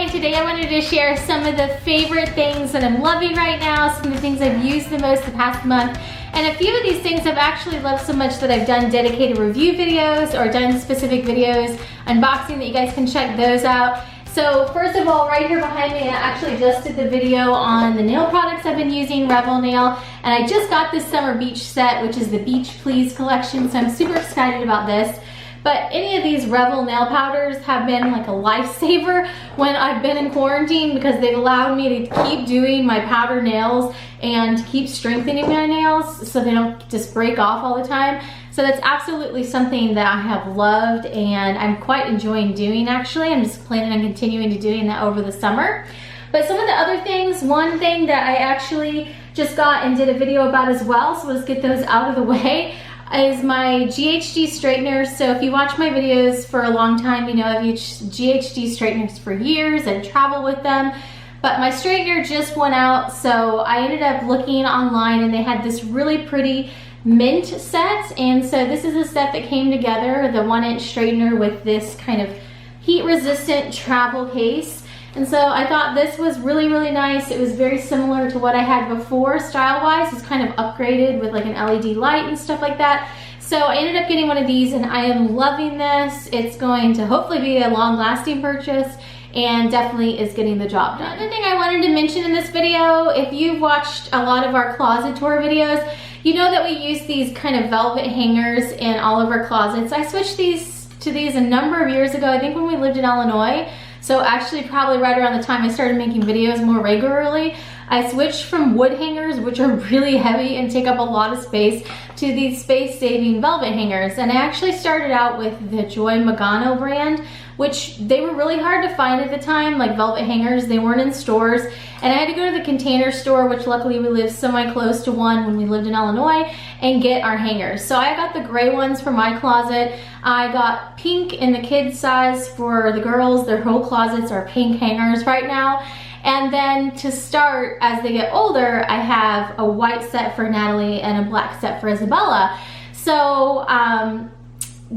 and today I wanted to share some of the favorite things that I'm loving right now, some of the things I've used the most the past month, and a few of these things I've actually loved so much that I've done dedicated review videos or done specific videos, unboxing, that you guys can check those out. So first of all, right here behind me, I actually just did the video on the nail products I've been using, Revel Nail, and I just got this summer beach set, which is the Beach Please collection, so I'm super excited about this. But any of these Revel nail powders have been like a lifesaver when I've been in quarantine, because they've allowed me to keep doing my powder nails and keep strengthening my nails so they don't just break off all the time. So that's absolutely something that I have loved and I'm quite enjoying doing actually. I'm just planning on continuing to doing that over the summer. But some of the other things, one thing that I actually just got and did a video about as well, so let's get those out of the way, is my GHD straighteners. So if you watch my videos for a long time, you know I've used GHD straighteners for years and travel with them. But my straightener just went out, so I ended up looking online and they had this really pretty mint set. And so this is a set that came together, the 1-inch straightener with this kind of heat resistant travel case. And so I thought this was really, really nice. It was very similar to what I had before style-wise. It's kind of upgraded with like an LED light and stuff like that. So I ended up getting one of these and I am loving this. It's going to hopefully be a long-lasting purchase and definitely is getting the job done. Another thing I wanted to mention in this video, if you've watched a lot of our closet tour videos, you know that we use these kind of velvet hangers in all of our closets. I switched to these a number of years ago, I think when we lived in Illinois. So actually probably right around the time I started making videos more regularly, I switched from wood hangers, which are really heavy and take up a lot of space, to these space-saving velvet hangers. And I actually started out with the Joy Magano brand, which they were really hard to find at the time, like velvet hangers. They weren't in stores. And I had to go to the Container Store, which luckily we lived semi-close to one when we lived in Illinois, and get our hangers. So I got the gray ones for my closet. I got pink in the kids size for the girls. Their whole closets are pink hangers right now. And then to start, as they get older, I have a white set for Natalie and a black set for Isabella. So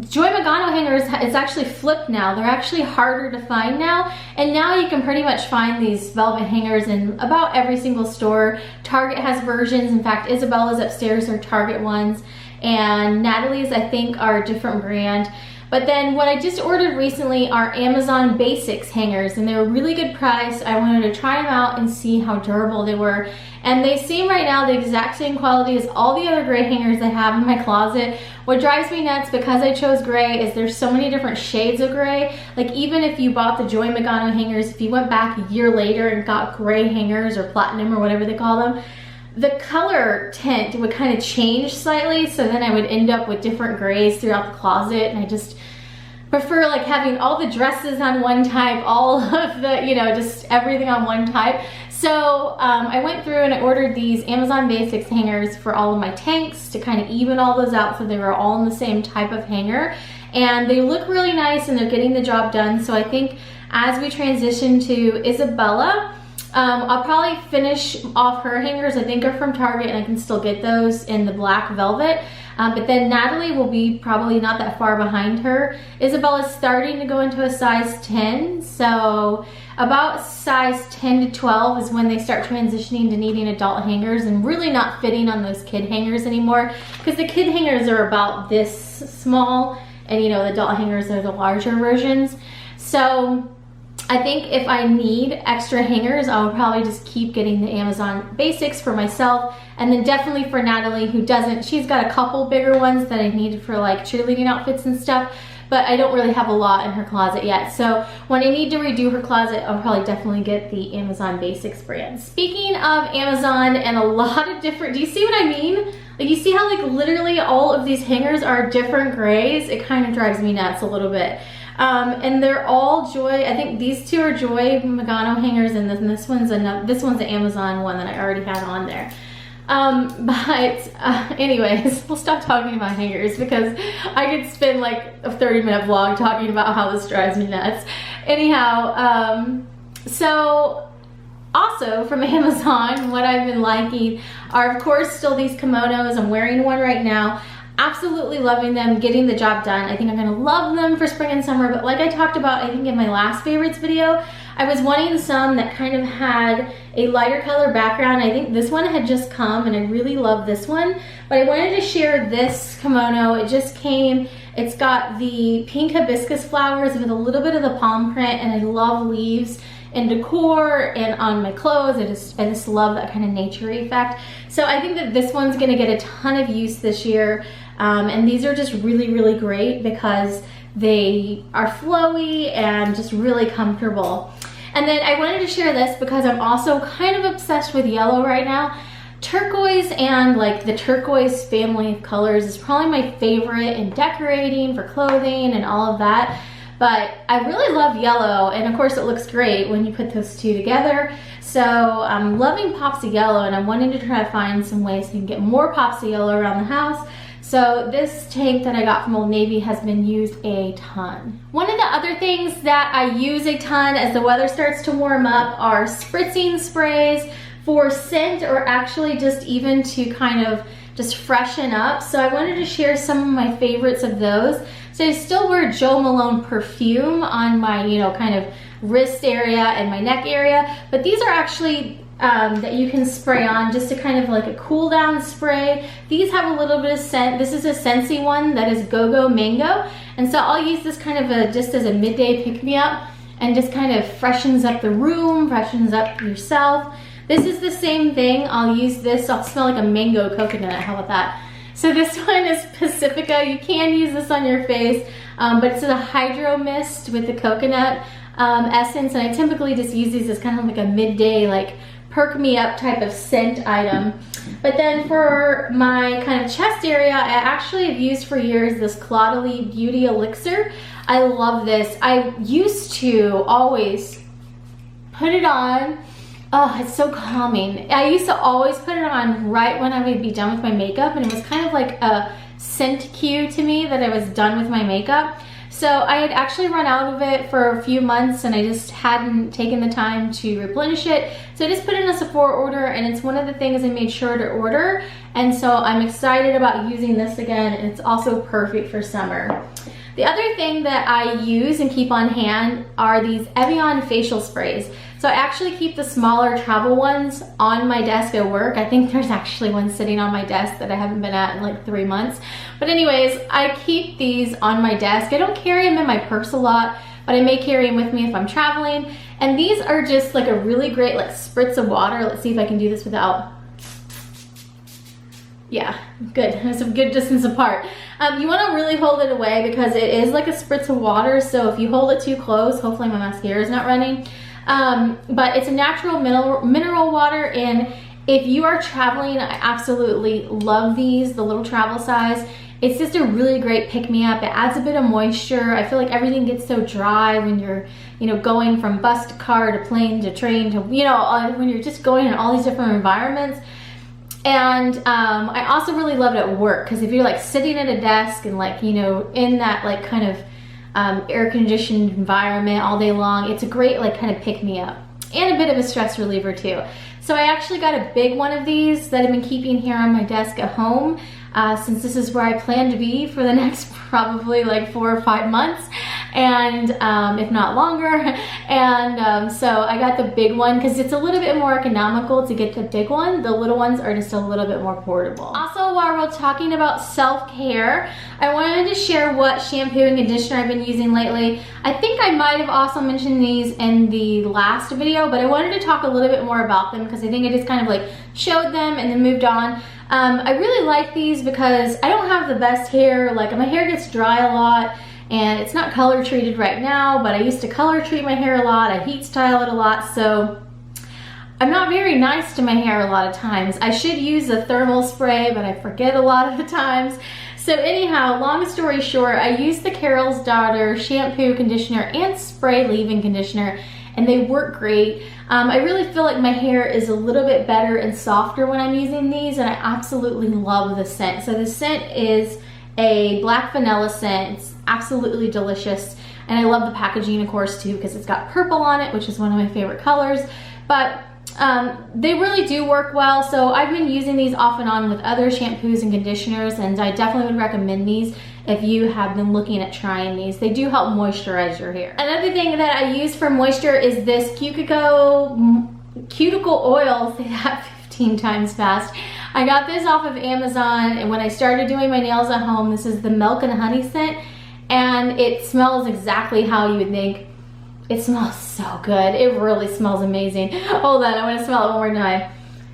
Joy Magano hangers is actually flipped now. They're actually harder to find now. And now you can pretty much find these velvet hangers in about every single store. Target has versions. In fact, Isabella's upstairs are Target ones. And Natalie's, I think, are a different brand. But then what I just ordered recently are Amazon Basics hangers, and they were really good price. I wanted to try them out and see how durable they were. And they seem right now the exact same quality as all the other gray hangers I have in my closet. What drives me nuts, because I chose gray, is there's so many different shades of gray. Like even if you bought the Joy Magano hangers, if you went back a year later and got gray hangers or platinum or whatever they call them, the color tint would kind of change slightly, so then I would end up with different grays throughout the closet, and I just prefer like having all the dresses on one type, all of the, you know, just everything on one type. So I went through and I ordered these Amazon Basics hangers for all of my tanks to kind of even all those out so they were all in the same type of hanger. And they look really nice and they're getting the job done. So I think as we transition to Isabella, I'll probably finish off her hangers. I think are from Target and I can still get those in the black velvet. But then Natalie will be probably not that far behind her. Isabella's starting to go into a size 10. So about size 10 to 12 is when they start transitioning to needing adult hangers and really not fitting on those kid hangers anymore. Because the kid hangers are about this small and you know the adult hangers are the larger versions. So I think if I need extra hangers, I'll probably just keep getting the Amazon Basics for myself. And then definitely for Natalie, who doesn't, she's got a couple bigger ones that I need for like cheerleading outfits and stuff, but I don't really have a lot in her closet yet. So when I need to redo her closet, I'll probably definitely get the Amazon Basics brand. Speaking of Amazon and a lot of different, do you see what I mean? Like you see how like literally all of these hangers are different grays? It kind of drives me nuts a little bit. And they're all Joy. I think these two are Joy Magano hangers, and then this one's the Amazon one that I already had on there. Anyways, we'll stop talking about hangers because I could spend like a 30-minute vlog talking about how this drives me nuts. Anyhow, so also from Amazon, what I've been liking are of course still these kimonos. I'm wearing one right now. Absolutely loving them, getting the job done. I think I'm gonna love them for spring and summer, but like I talked about, I think in my last favorites video, I was wanting some that kind of had a lighter color background. I think this one had just come and I really love this one, but I wanted to share this kimono. It just came. It's got the pink hibiscus flowers with a little bit of the palm print, and I love leaves in decor and on my clothes. I just love that kind of nature effect. So I think that this one's gonna get a ton of use this year. And these are just really, really great because they are flowy and just really comfortable. And then I wanted to share this because I'm also kind of obsessed with yellow right now. Turquoise and like the turquoise family of colors is probably my favorite in decorating for clothing and all of that. But I really love yellow, and of course it looks great when you put those two together. So I'm loving pops of yellow, and I'm wanting to try to find some ways to get more pops of yellow around the house. So this tank that I got from Old Navy has been used a ton. One of the other things that I use a ton as the weather starts to warm up are spritzing sprays for scent, or actually just even to kind of just freshen up. So I wanted to share some of my favorites of those. So I still wear Jo Malone perfume on my, you know, kind of wrist area and my neck area, but these are actually that you can spray on just to kind of like a cool down spray. These have a little bit of scent. This is a Scentsy one that is Go-Go Mango, and so I'll use this kind of just as a midday pick-me-up, and just kind of freshens up the room, freshens up yourself. This is the same thing. I'll use this. I'll smell like a mango coconut. How about that? So this one is Pacifica. You can use this on your face, but it's a hydro mist with the coconut essence, and I typically just use these as kind of like a midday, like perk me up type of scent item. But then for my kind of chest area, I actually have used for years this Claudalie Beauty Elixir. I love this. I used to always put it on. Oh, it's so calming. I used to always put it on right when I would be done with my makeup, and it was kind of like a scent cue to me that I was done with my makeup. So I had actually run out of it for a few months, and I just hadn't taken the time to replenish it. So I just put in a Sephora order, and it's one of the things I made sure to order. And so I'm excited about using this again, and it's also perfect for summer. The other thing that I use and keep on hand are these Evian facial sprays. So I actually keep the smaller travel ones on my desk at work. I think there's actually one sitting on my desk that I haven't been at in like 3 months. But anyways, I keep these on my desk. I don't carry them in my purse a lot, but I may carry them with me if I'm traveling. And these are just like a really great like spritz of water. Let's see if I can do this without. Yeah, good. It's a good distance apart. You want to really hold it away because it is like a spritz of water. So if you hold it too close, hopefully my mascara is not running. But it's a natural mineral water, and if you are traveling, I absolutely love these, the little travel size. It's just a really great pick-me-up. It adds a bit of moisture. I feel like everything gets so dry when you're, you know, going from bus to car to plane to train to, you know, when you're just going in all these different environments. And I also really love it at work, because if you're like sitting at a desk and like, you know, in that like kind of air-conditioned environment all day long, it's a great like kind of pick-me-up and a bit of a stress reliever too. So I actually got a big one of these that I've been keeping here on my desk at home since this is where I plan to be for the next probably like 4 or 5 months, and if not longer. And so I got the big one because it's a little bit more economical to get the big one. The little ones are just a little bit more portable. Also, while we're talking about self-care, I wanted to share what shampoo and conditioner I've been using lately. I think I might have also mentioned these in the last video, but I wanted to talk a little bit more about them because I think I just kind of like showed them and then moved on. I really like these because I don't have the best hair. Like my hair gets dry a lot, and it's not color treated right now, but I used to color treat my hair a lot. I heat style it a lot, so I'm not very nice to my hair a lot of times. I should use a thermal spray, but I forget a lot of the times. So anyhow, long story short, I use the Carol's Daughter shampoo, conditioner, and spray leave-in conditioner, and they work great. I really feel like my hair is a little bit better and softer when I'm using these, and I absolutely love the scent. So the scent is a black vanilla scent. It's absolutely delicious, and I love the packaging, of course, too, because it's got purple on it, which is one of my favorite colors. But They really do work well. So I've been using these off and on with other shampoos and conditioners, and I definitely would recommend these if you have been looking at trying these. They do help moisturize your hair. Another thing that I use for moisture is this Cuticle oil. Say that 15 times fast. I got this off of Amazon, and when I started doing my nails at home, this is the milk and honey scent, and it smells exactly how you would think. It smells so good. It really smells amazing. Hold on, I want to smell it one more time.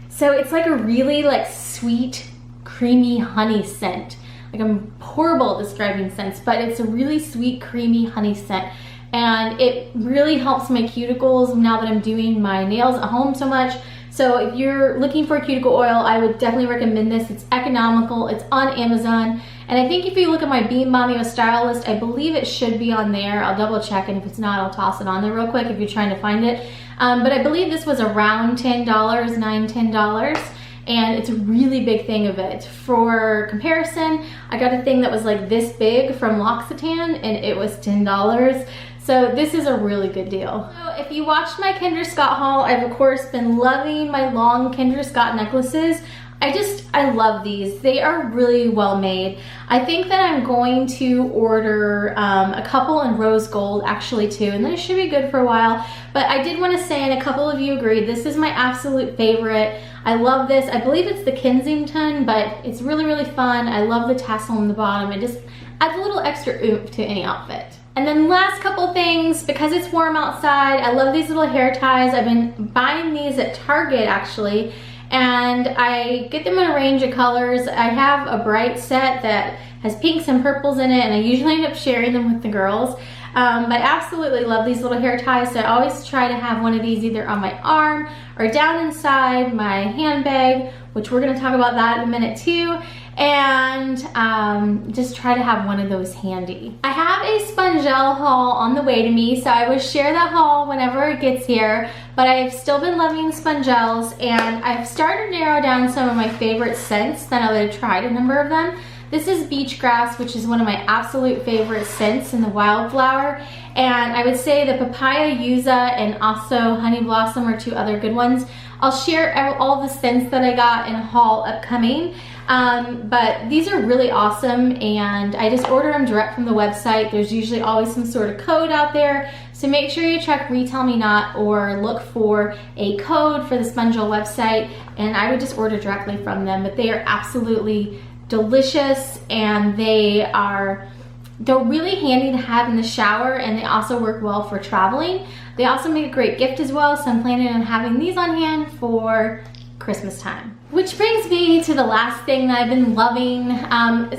So it's like a really like sweet, creamy honey scent. Like, I'm horrible at describing scents, but it's a really sweet, creamy honey scent. And it really helps my cuticles now that I'm doing my nails at home so much. So if you're looking for a cuticle oil, I would definitely recommend this. It's economical, it's on Amazon. And I think if you look at my Being Mommy with Style list, I believe it should be on there. I'll double check, and if it's not, I'll toss it on there real quick if you're trying to find it. But I believe this was around $10, $9, $10. And it's a really big thing of it. For comparison, I got a thing that was like this big from L'Occitane, and it was $10. So this is a really good deal. So if you watched my Kendra Scott haul, I've of course been loving my long Kendra Scott necklaces. I love these. They are really well made. I think that I'm going to order a couple in rose gold actually too, and then it should be good for a while. But I did want to say, and a couple of you agreed, this is my absolute favorite. I love this. I believe it's the Kensington, but it's really, really fun. I love the tassel on the bottom. It just adds a little extra oomph to any outfit. And then last couple things, because it's warm outside, I love these little hair ties. I've been buying these at Target actually, and I get them in a range of colors. I have a bright set that has pinks and purples in it, and I usually end up sharing them with the girls. But I absolutely love these little hair ties, so I always try to have one of these either on my arm or down inside my handbag, which we're going to talk about that in a minute too, and just try to have one of those handy. I have a Spongel haul on the way to me, so I will share that haul whenever it gets here, but I've still been loving Spongels, and I've started to narrow down some of my favorite scents now that I've tried a number of them. This is Beach Grass, which is one of my absolute favorite scents in the Wildflower. And I would say the Papaya Yuza and also Honey Blossom are two other good ones. I'll share all the scents that I got in a haul upcoming. But these are really awesome, and I just order them direct from the website. There's usually always some sort of code out there. So make sure you check Retail Me Not or look for a code for the Spongel website, and I would just order directly from them. But they are absolutely delicious, and they're really handy to have in the shower, and they also work well for traveling. They also make a great gift as well, so I'm planning on having these on hand for Christmas time. Which brings me to the last thing that I've been loving.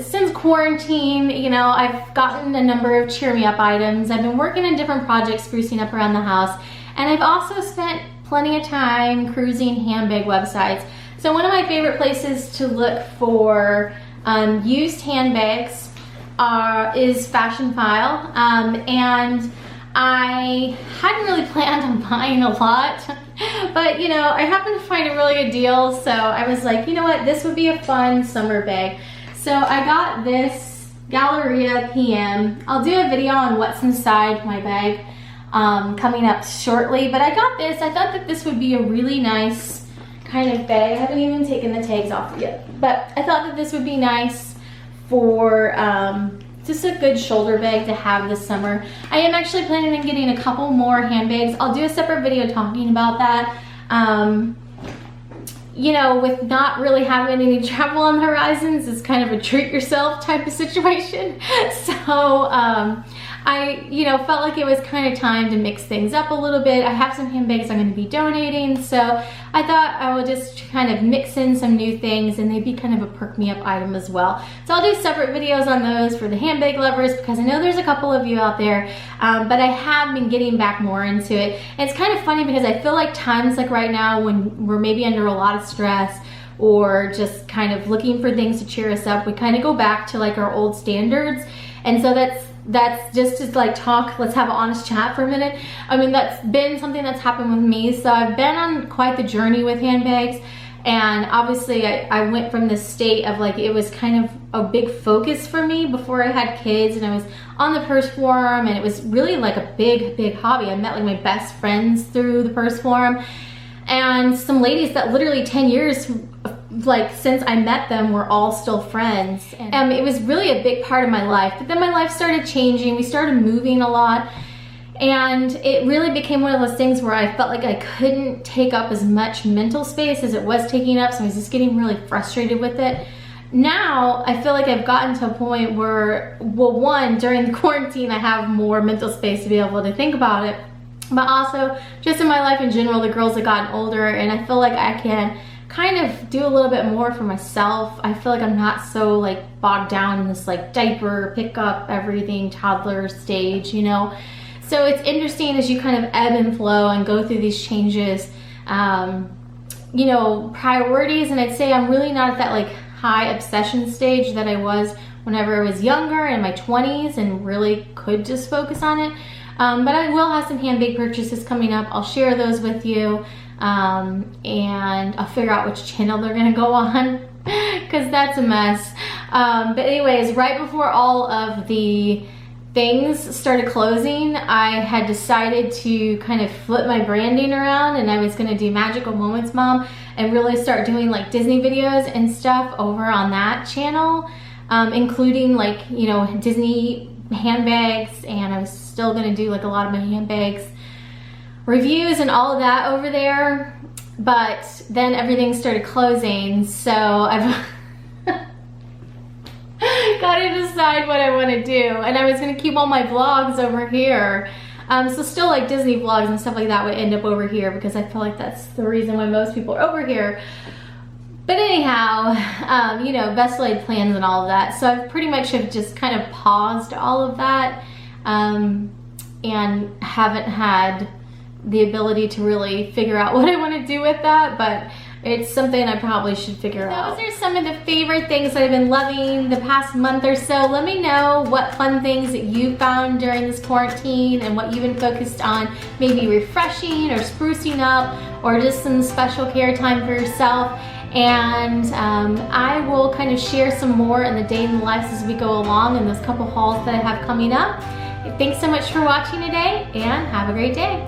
Since quarantine, you know, I've gotten a number of cheer me up items. I've been working on different projects, sprucing up around the house, and I've also spent plenty of time cruising handbag websites. So one of my favorite places to look for used handbags is Fashion File, and I hadn't really planned on buying a lot, but you know, I happened to find a really good deal, so I was like, you know what, this would be a fun summer bag. So I got this Galleria PM. I'll do a video on what's inside my bag coming up shortly, but I got this. I thought that this would be a really nice kind of bag. I haven't even taken the tags off yet, but I thought that this would be nice for just a good shoulder bag to have this summer. I am actually planning on getting a couple more handbags. I'll do a separate video talking about that. You know, with not really having any travel on the horizons, it's kind of a treat yourself type of situation. So I, you know, felt like it was kind of time to mix things up a little bit. I have some handbags I'm going to be donating, so I thought I would just kind of mix in some new things, and they'd be kind of a perk me up item as well. So I'll do separate videos on those for the handbag lovers, because I know there's a couple of you out there, but I have been getting back more into it. And it's kind of funny because I feel like times like right now when we're maybe under a lot of stress or just kind of looking for things to cheer us up, we kind of go back to like our old standards. And so that's just to like talk, let's have an honest chat for a minute. I mean, that's been something that's happened with me. So I've been on quite the journey with handbags, and obviously I went from this state of like, it was kind of a big focus for me before I had kids, and I was on the purse forum, and it was really like a big hobby. I met like my best friends through the purse forum. and some ladies that literally 10 years like since I met them, we're all still friends. And it was really a big part of my life. But then my life started changing. We started moving a lot. And it really became one of those things where I felt like I couldn't take up as much mental space as it was taking up. So I was just getting really frustrated with it. Now, I feel like I've gotten to a point where, well, one, during the quarantine, I have more mental space to be able to think about it. But also, just in my life in general, the girls have gotten older, and I feel like I can kind of do a little bit more for myself. I feel like I'm not so like bogged down in this like diaper, pick up everything, toddler stage, you know? So it's interesting as you kind of ebb and flow and go through these changes, you know, priorities. And I'd say I'm really not at that like high obsession stage that I was whenever I was younger in my 20s and really could just focus on it. But I will have some handbag purchases coming up. I'll share those with you. And I'll figure out which channel they're gonna go on because that's a mess. But anyways, right before all of the things started closing, I had decided to kind of flip my branding around, and I was gonna do Magical Moments Mom and really start doing like Disney videos and stuff over on that channel, including like, you know, Disney handbags, and I was still gonna do like a lot of my handbags reviews and all of that over there. But then everything started closing, so I've got to decide what I want to do. And I was going to keep all my vlogs over here, so still like Disney vlogs and stuff like that would end up over here because I feel like that's the reason why most people are over here. But anyhow, you know, best laid plans and all of that, so I've pretty much have just kind of paused all of that, and haven't had the ability to really figure out what I want to do with that, but it's something I probably should figure out. Those are some of the favorite things that I've been loving the past month or so. Let me know what fun things that you found during this quarantine and what you've been focused on, maybe refreshing or sprucing up, or just some special care time for yourself. And I will kind of share some more in the day in the lives as we go along in those couple hauls that I have coming up. Thanks so much for watching today, and have a great day.